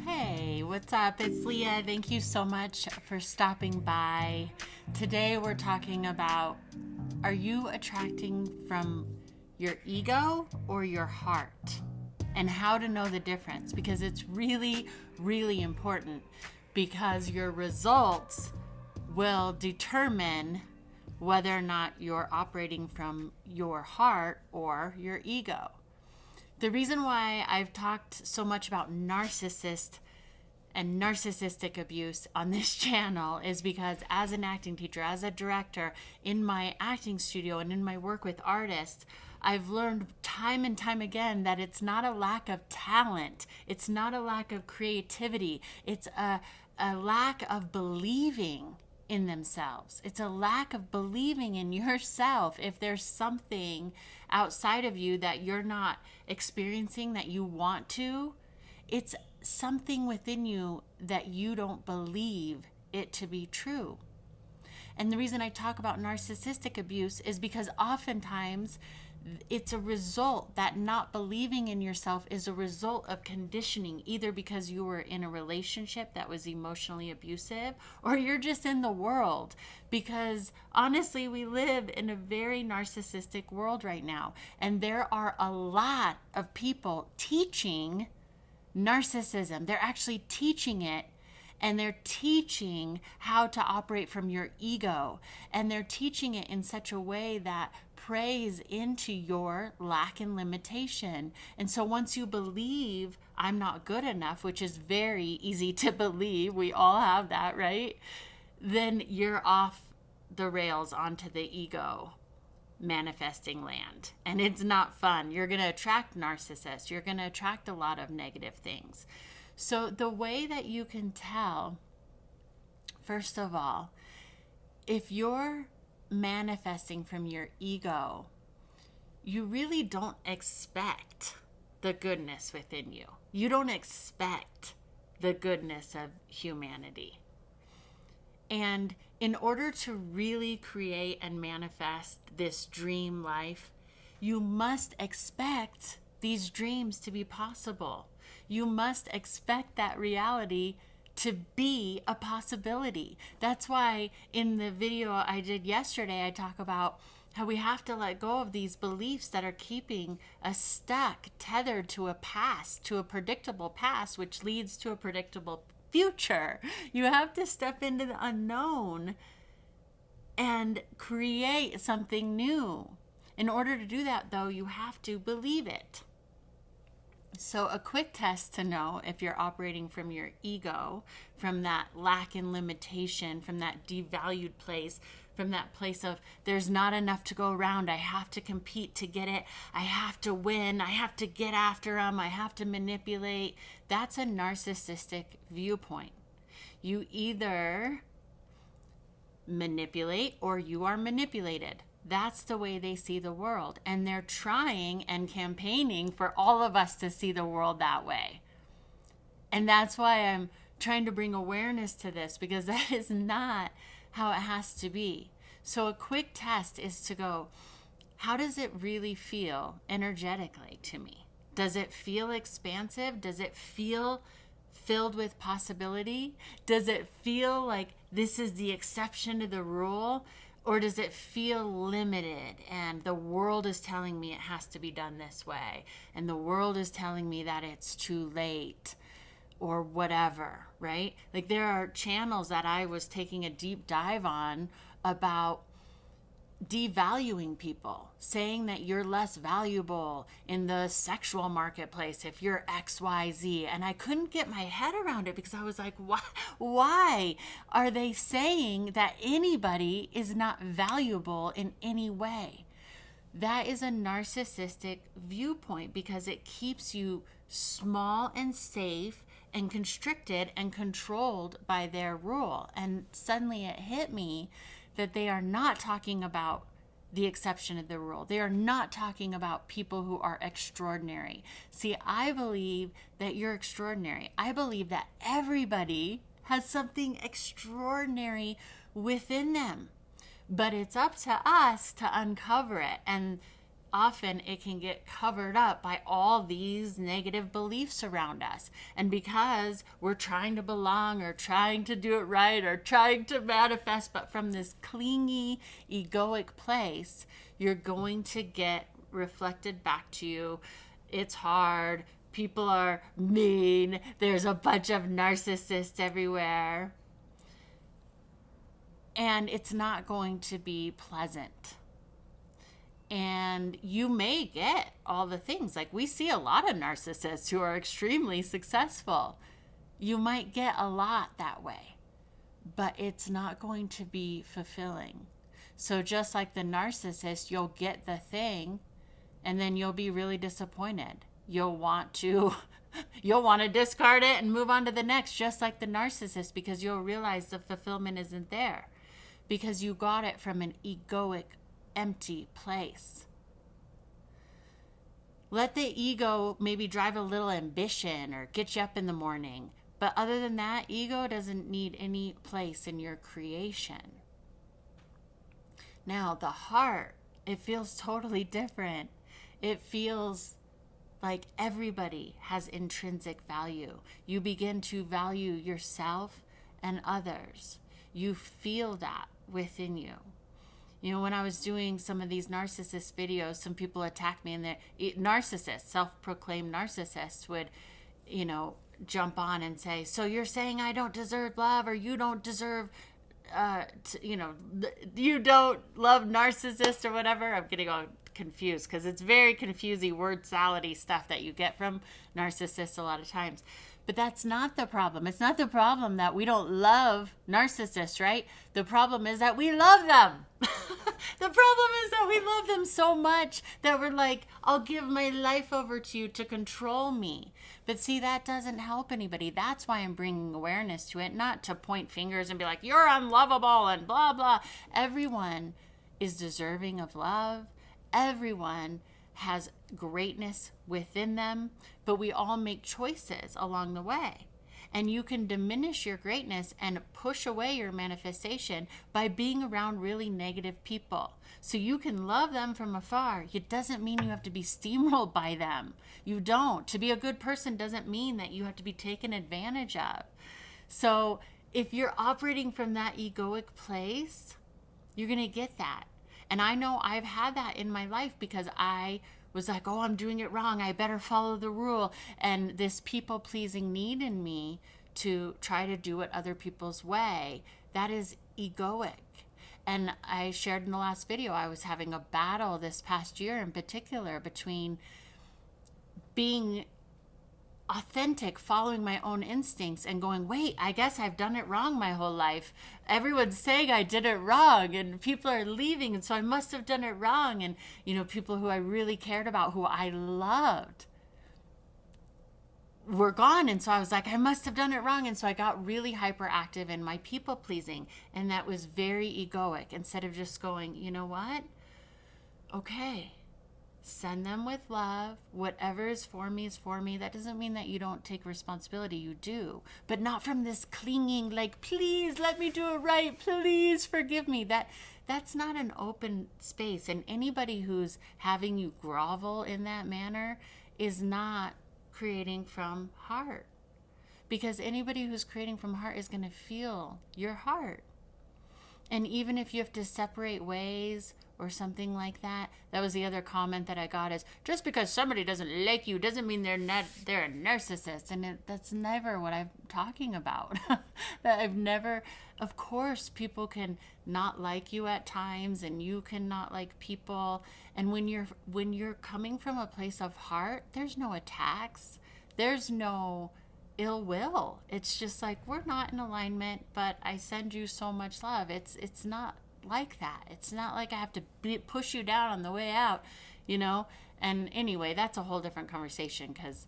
Hey, what's up? It's Leah. Thank you so much for stopping by. Today we're talking about, are you attracting from your ego or your heart? And how to know the difference, because it's really, really important, because your results will determine whether or not you're operating from your heart or your ego. The reason why I've talked so much about narcissist and narcissistic abuse on this channel is because as an acting teacher, as a director, in my acting studio and in my work with artists, I've learned time and time again that it's not a lack of talent. It's not a lack of creativity. It's a lack of believing in themselves. It's a lack of believing in yourself. If there's something outside of you that you're not experiencing that you want to, it's something within you that you don't believe it to be true. And the reason I talk about narcissistic abuse is because oftentimes it's a result, that not believing in yourself is a result of conditioning, either because you were in a relationship that was emotionally abusive, or you're just in the world. Because honestly, we live in a very narcissistic world right now. And there are a lot of people teaching narcissism. They're actually teaching it. And they're teaching how to operate from your ego. And they're teaching it in such a way that prays into your lack and limitation. And so once you believe I'm not good enough, which is very easy to believe, we all have that, right? Then you're off the rails onto the ego manifesting land. And it's not fun. You're going to attract narcissists. You're going to attract a lot of negative things. So the way that you can tell, first of all, if you're manifesting from your ego, you really don't expect the goodness within you. You don't expect the goodness of humanity. And in order to really create and manifest this dream life, you must expect these dreams to be possible. You must expect that reality to be a possibility. That's why in the video I did yesterday, I talk about how we have to let go of these beliefs that are keeping us stuck, tethered to a past, to a predictable past, which leads to a predictable future. You have to step into the unknown and create something new. In order to do that, though, you have to believe it. So a quick test to know if you're operating from your ego, from that lack and limitation, from that devalued place, from that place of there's not enough to go around, I have to compete to get it, I have to win, I have to get after them, I have to manipulate. That's a narcissistic viewpoint. You either manipulate or you are manipulated. That's the way they see the world. And they're trying and campaigning for all of us to see the world that way. And that's why I'm trying to bring awareness to this, because that is not how it has to be. So a quick test is to go, how does it really feel energetically to me? Does it feel expansive? Does it feel filled with possibility? Does it feel like this is the exception to the rule? Or does it feel limited and the world is telling me it has to be done this way, and the world is telling me that it's too late or whatever, right? Like there are channels that I was taking a deep dive on about devaluing people, saying that you're less valuable in the sexual marketplace if you're XYZ. And I couldn't get my head around it because I was like, why are they saying that anybody is not valuable in any way? That is a narcissistic viewpoint because it keeps you small and safe and constricted and controlled by their rule. And suddenly it hit me that they are not talking about the exception of the rule. They are not talking about people who are extraordinary. See, I believe that you're extraordinary. I believe that everybody has something extraordinary within them. But it's up to us to uncover it. And often it can get covered up by all these negative beliefs around us. And because we're trying to belong or trying to do it right or trying to manifest, but from this clingy, egoic place, you're going to get reflected back to you. It's hard. People are mean. There's a bunch of narcissists everywhere. And it's not going to be pleasant. And you may get all the things. Like, we see a lot of narcissists who are extremely successful. You might get a lot that way, but it's not going to be fulfilling. So just like the narcissist, you'll get the thing and then you'll be really disappointed. You'll want to discard it and move on to the next, just like the narcissist, because you'll realize the fulfillment isn't there because you got it from an egoic, empty place. Let the ego maybe drive a little ambition or get you up in the morning. But other than that, ego doesn't need any place in your creation. Now, the heart, it feels totally different. It feels like everybody has intrinsic value. You begin to value yourself and others. You feel that within you. You know, when I was doing some of these narcissist videos, some people attacked me, and the narcissists, self-proclaimed narcissists, would, jump on and say, so you're saying I don't deserve love, or you don't deserve, you don't love narcissists or whatever. I'm getting all confused because it's very confusing word salady stuff that you get from narcissists a lot of times. But that's not the problem. It's not the problem that we don't love narcissists, right? The problem is that we love them. The problem is that we love them so much that we're like, I'll give my life over to you to control me. But see, that doesn't help anybody. That's why I'm bringing awareness to it, not to point fingers and be like, you're unlovable and blah, blah. Everyone is deserving of love. Everyone has greatness within them, but we all make choices along the way. And you can diminish your greatness and push away your manifestation by being around really negative people. So you can love them from afar. It doesn't mean you have to be steamrolled by them. You don't. To be a good person doesn't mean that you have to be taken advantage of. So if you're operating from that egoic place, you're going to get that. And I know I've had that in my life because I was like, oh, I'm doing it wrong. I better follow the rule. And this people-pleasing need in me to try to do it other people's way, that is egoic. And I shared in the last video, I was having a battle this past year in particular between being authentic, following my own instincts, and going, wait, I guess I've done it wrong my whole life. Everyone's saying I did it wrong, and people are leaving, and so I must have done it wrong. And, people who I really cared about, who I loved, were gone. And so I was like, I must have done it wrong. And so I got really hyperactive in my people pleasing, and that was very egoic, instead of just going, you know what? Okay. Send them with love. Whatever is for me is for me. That doesn't mean that you don't take responsibility. You do. But not from this clinging, like, please let me do it right. Please forgive me. That's not an open space. And anybody who's having you grovel in that manner is not creating from heart. Because anybody who's creating from heart is going to feel your heart. And even if you have to separate ways or something like that, that was the other comment that I got, is just because somebody doesn't like you doesn't mean they're a narcissist. And that's never what I'm talking about. That I've never, of course, people can not like you at times, and you can not like people. And when you're coming from a place of heart, there's no attacks. There's no ill will. It's just like, we're not in alignment, but I send you so much love. It's not like that. It's not like I have to push you down on the way out, And anyway, that's a whole different conversation, because,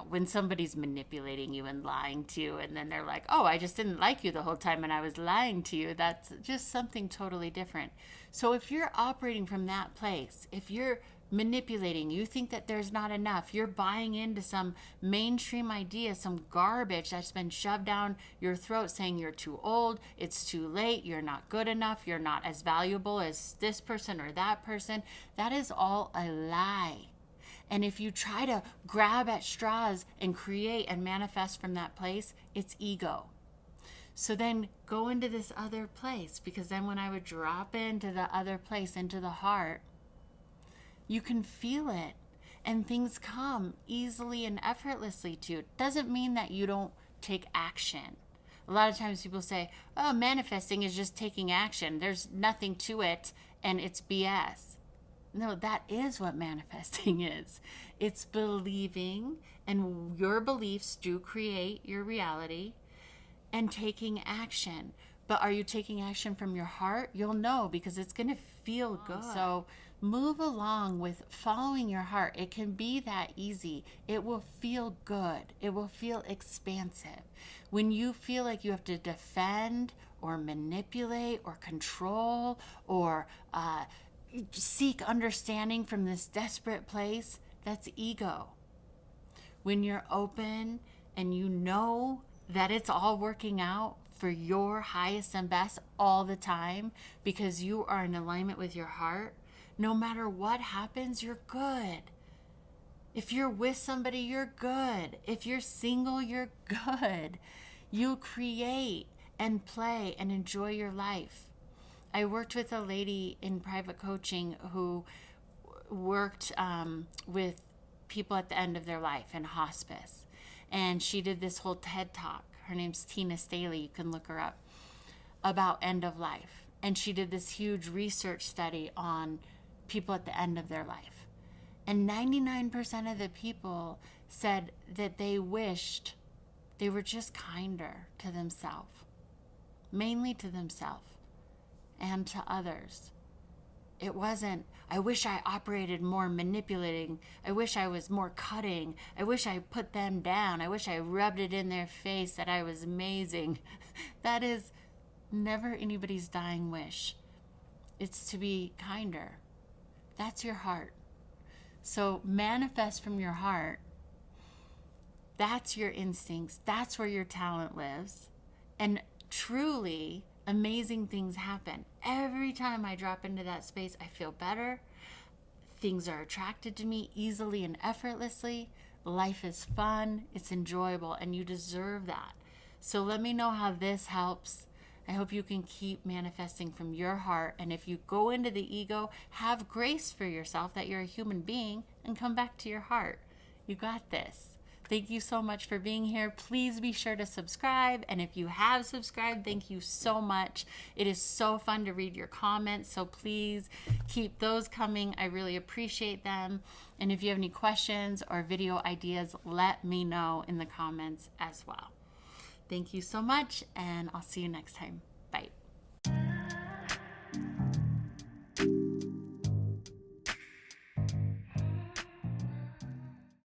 when somebody's manipulating you and lying to you, and then they're like, oh, I just didn't like you the whole time and I was lying to you, that's just something totally different. So if you're operating from that place, if you're manipulating. You think that there's not enough. You're buying into some mainstream idea, some garbage that's been shoved down your throat saying you're too old, it's too late, you're not good enough, you're not as valuable as this person or that person. That is all a lie. And if you try to grab at straws and create and manifest from that place, it's ego. So then go into this other place, because then when I would drop into the other place, into the heart, you can feel it and things come easily and effortlessly to you. It doesn't mean that you don't take action. A lot of times people say, oh, manifesting is just taking action. There's nothing to it and it's BS. No, that is what manifesting is. It's believing, and your beliefs do create your reality, and taking action. But are you taking action from your heart? You'll know, because it's going to feel good. So move along with following your heart. It can be that easy. It will feel good. It will feel expansive. When you feel like you have to defend or manipulate or control or seek understanding from this desperate place, that's ego. When you're open and you know that it's all working out for your highest and best all the time, because you are in alignment with your heart, no matter what happens, you're good. If you're with somebody, you're good. If you're single, you're good. You create and play and enjoy your life. I worked with a lady in private coaching who worked with people at the end of their life in hospice. And she did this whole TED Talk. Her name's Tina Staley. You can look her up, about end of life. And she did this huge research study on people at the end of their life. And 99% of the people said that they wished they were just kinder to themselves, mainly to themselves and to others. It wasn't, I wish I operated more manipulating. I wish I was more cutting. I wish I put them down. I wish I rubbed it in their face that I was amazing. That is never anybody's dying wish. It's to be kinder. That's your heart. So manifest from your heart. That's your instincts. That's where your talent lives. And truly, amazing things happen. Every time I drop into that space, I feel better. Things are attracted to me easily and effortlessly. Life is fun. It's enjoyable, and you deserve that. So let me know how this helps. I hope you can keep manifesting from your heart. And if you go into the ego, have grace for yourself that you're a human being and come back to your heart. You got this. Thank you so much for being here. Please be sure to subscribe. And if you have subscribed, thank you so much. It is so fun to read your comments. So please keep those coming. I really appreciate them. And if you have any questions or video ideas, let me know in the comments as well. Thank you so much, and I'll see you next time.